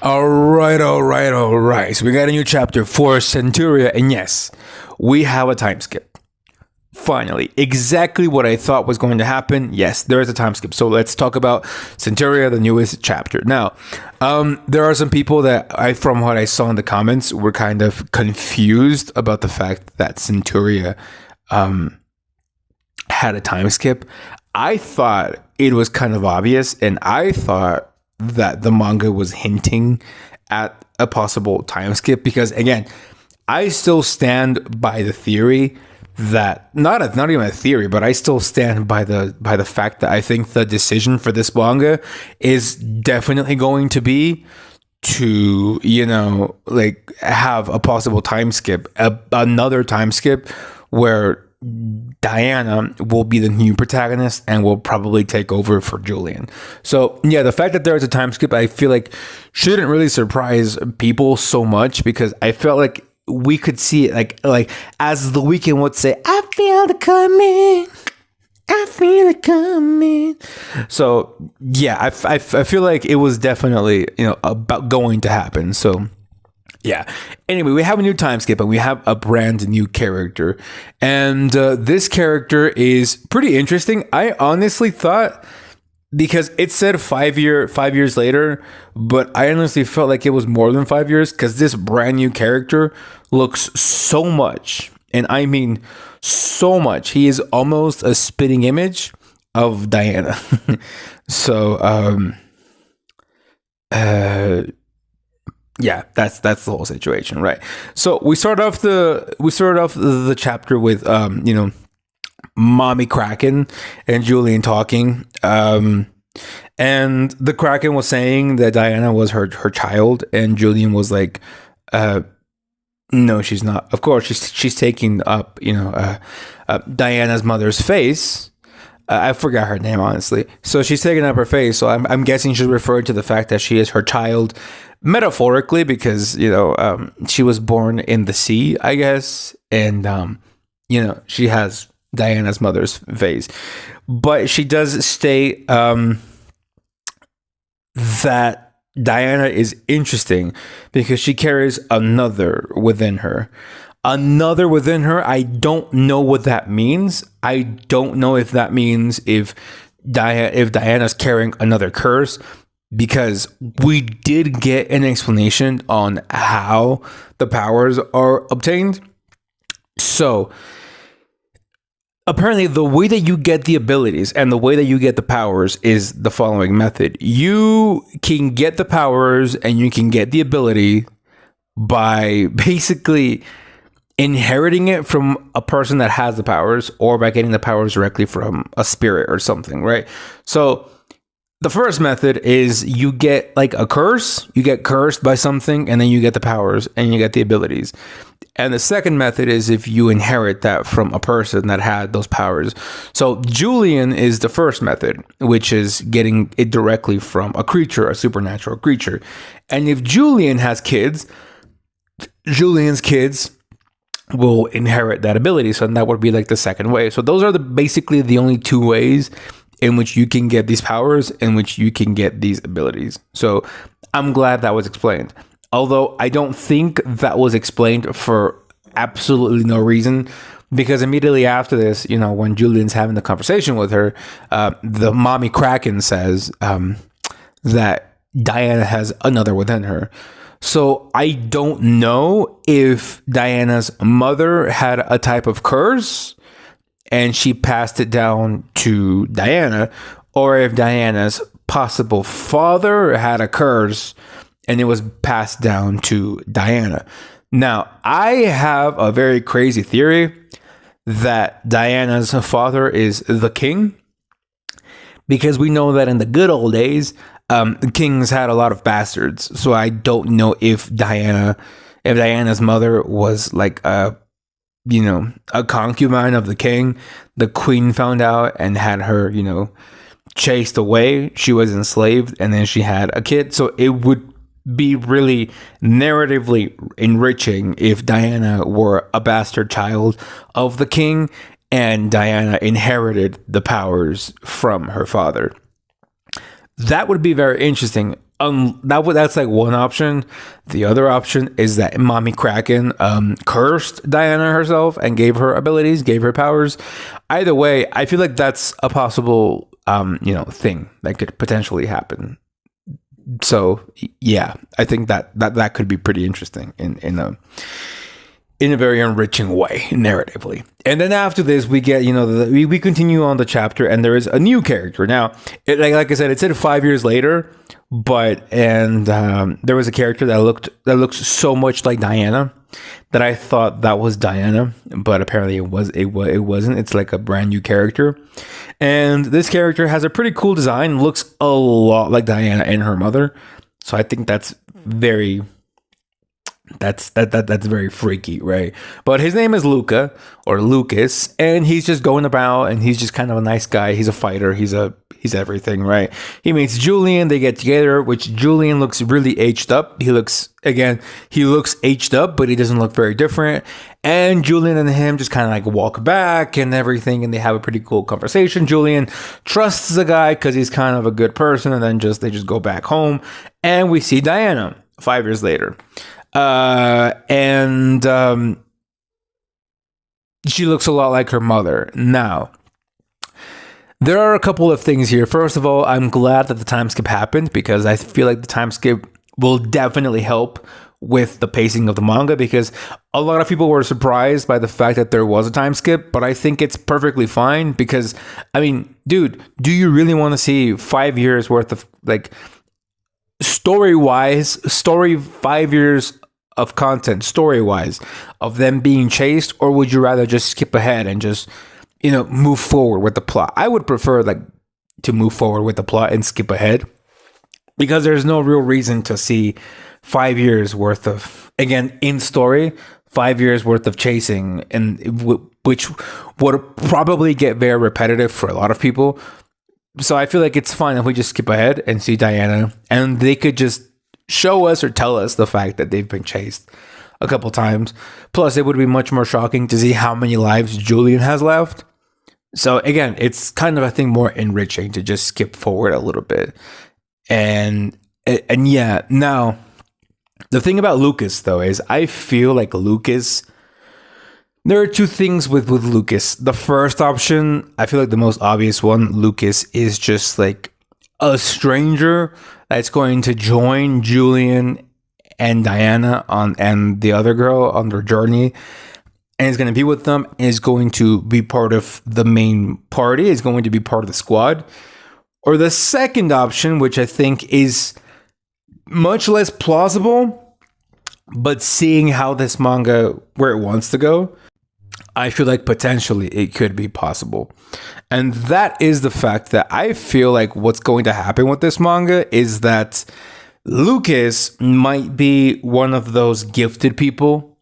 All right. So we got a new chapter for Centuria, and yes, we have a time skip. Finally, exactly what I thought was going to happen. Yes, there is a time skip. So let's talk about Centuria, the newest chapter. Now, there are some people that from what I saw in the comments, were kind of confused about the fact that Centuria had a time skip. I thought it was kind of obvious, and I thought that the manga was hinting at a possible time skip because, again, I still stand by the theory that not even a theory, but I still stand by the fact that I think the decision for this manga is definitely going to be to, like, have a possible time skip, another time skip where Diana will be the new protagonist and will probably take over for Julian. So yeah, the fact that there is a time skip, I feel like shouldn't really surprise people so much because I felt like we could see it like as the Weeknd would say, I feel it coming. So yeah, I feel like it was definitely about going to happen. So yeah. Anyway, we have a new time skip and we have a brand new character. And this character is pretty interesting. I honestly thought, because it said 5 years later, but I honestly felt like it was more than 5 years because this brand new character looks so much. And I mean so much. He is almost a spitting image of Diana. So, yeah, that's the whole situation, right? So we start off the chapter with Mommy Kraken and Julian talking, and the Kraken was saying that Diana was her child, and Julian was like, no, she's not. Of course, she's taking up Diana's mother's face. I forgot her name, honestly. So she's taking up her face. So I'm guessing she's referring to the fact that she is her child, metaphorically, because she was born in the sea, I guess, and she has Diana's mother's face. But she does state that Diana is interesting because she carries another within her. Another within her. I don't know what that means. I don't know if that means if Diana's carrying another curse, because we did get an explanation on how the powers are obtained. So apparently the way that you get the abilities and the way that you get the powers is the following method. You can get the powers and you can get the ability by basically inheriting it from a person that has the powers, or by getting the powers directly from a spirit or something, right? So the first method is you get like a curse, you get cursed by something, and then you get the powers and you get the abilities. And the second method is if you inherit that from a person that had those powers. So Julian is the first method, which is getting it directly from a creature, a supernatural creature. And if Julian has kids, Julian's kids will inherit that ability. So that would be like the second way. So those are basically the only two ways in which you can get these powers, in which you can get these abilities. So I'm glad that was explained. Although I don't think that was explained for absolutely no reason, because immediately after this, when Julian's having the conversation with her, the Mommy Kraken says that Diana has another within her. So I don't know if Diana's mother had a type of curse and she passed it down to Diana, or if Diana's possible father had a curse and it was passed down to Diana. Now, I have a very crazy theory that Diana's father is the king, because we know that in the good old days, the kings had a lot of bastards. So I don't know if Diana's mother was like a concubine of the king. The queen found out and had her, chased away. She was enslaved, and then she had a kid. So it would be really narratively enriching if Diana were a bastard child of the king and Diana inherited the powers from her father. That would be very interesting. That's like one option. The other option is that Mommy Kraken cursed Diana herself and gave her abilities, gave her powers. Either way, I feel like that's a possible thing that could potentially happen. So yeah, I think that could be pretty interesting in a very enriching way narratively. And then after this, we get we continue on the chapter, and there is a new character. Now, like I said, it said 5 years later, but there was a character that looks so much like Diana that I thought that was Diana, but apparently it wasn't. It's like a brand new character, and this character has a pretty cool design. Looks a lot like Diana and her mother, so I think that's very freaky, right? But his name is Lukas, and he's just going about, and he's just kind of a nice guy. He's a fighter. He's everything, right? He meets Julian. They get together, which Julian looks really aged up. He looks aged up, but he doesn't look very different. And Julian and him just kind of like walk back and everything, and they have a pretty cool conversation. Julian trusts the guy because he's kind of a good person, and then they just go back home, and we see Diana 5 years later. And she looks a lot like her mother. Now, there are a couple of things here. First of all, I'm glad that the time skip happened, because I feel like the time skip will definitely help with the pacing of the manga, because a lot of people were surprised by the fact that there was a time skip, but I think it's perfectly fine, because, I mean, dude, do you really want to see 5 years worth of, like, story 5 years of content, story-wise, of them being chased, or would you rather just skip ahead and just, move forward with the plot? I would prefer to move forward with the plot and skip ahead, because there's no real reason to see 5 years worth of, again, in story, 5 years worth of chasing, and which would probably get very repetitive for a lot of people. So I feel like it's fine if we just skip ahead and see Diana, and they could just show us or tell us the fact that they've been chased a couple times. Plus, it would be much more shocking to see how many lives Julian has left. So again, it's kind of, I think, more enriching to just skip forward a little bit. And yeah, now the thing about Lukas, though, is I feel like Lukas, there are two things with Lukas. The first option, I feel like the most obvious one, Lukas is just like a stranger that's going to join Julian and Diana and the other girl on their journey, and is going to be with them, and is going to be part of the main party, is going to be part of the squad. Or the second option, which I think is much less plausible, but seeing how this manga, where it wants to go, I feel like potentially it could be possible. And that is the fact that I feel like what's going to happen with this manga is that Lukas might be one of those gifted people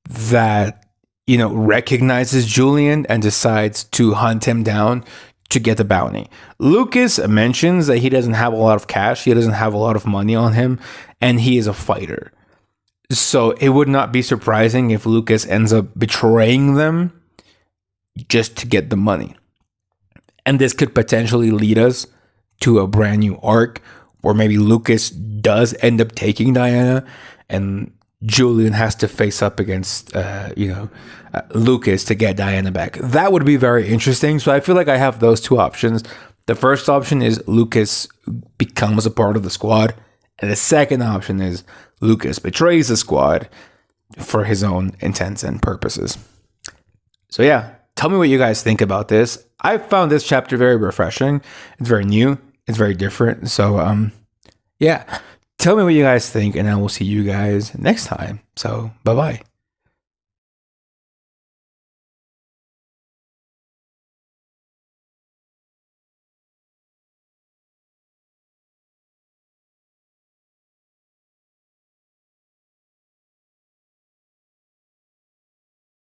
that, recognizes Julian and decides to hunt him down to get the bounty. Lukas mentions that he doesn't have a lot of cash, he doesn't have a lot of money on him, and he is a fighter. So it would not be surprising if Lukas ends up betraying them just to get the money. And this could potentially lead us to a brand new arc where maybe Lukas does end up taking Diana, and Julian has to face up against, Lukas to get Diana back. That would be very interesting. So I feel like I have those two options. The first option is Lukas becomes a part of the squad. And the second option is Lukas betrays the squad for his own intents and purposes. So yeah, tell me what you guys think about this. I found this chapter very refreshing. It's very new. It's very different. So yeah, tell me what you guys think, and I will see you guys next time. So bye-bye.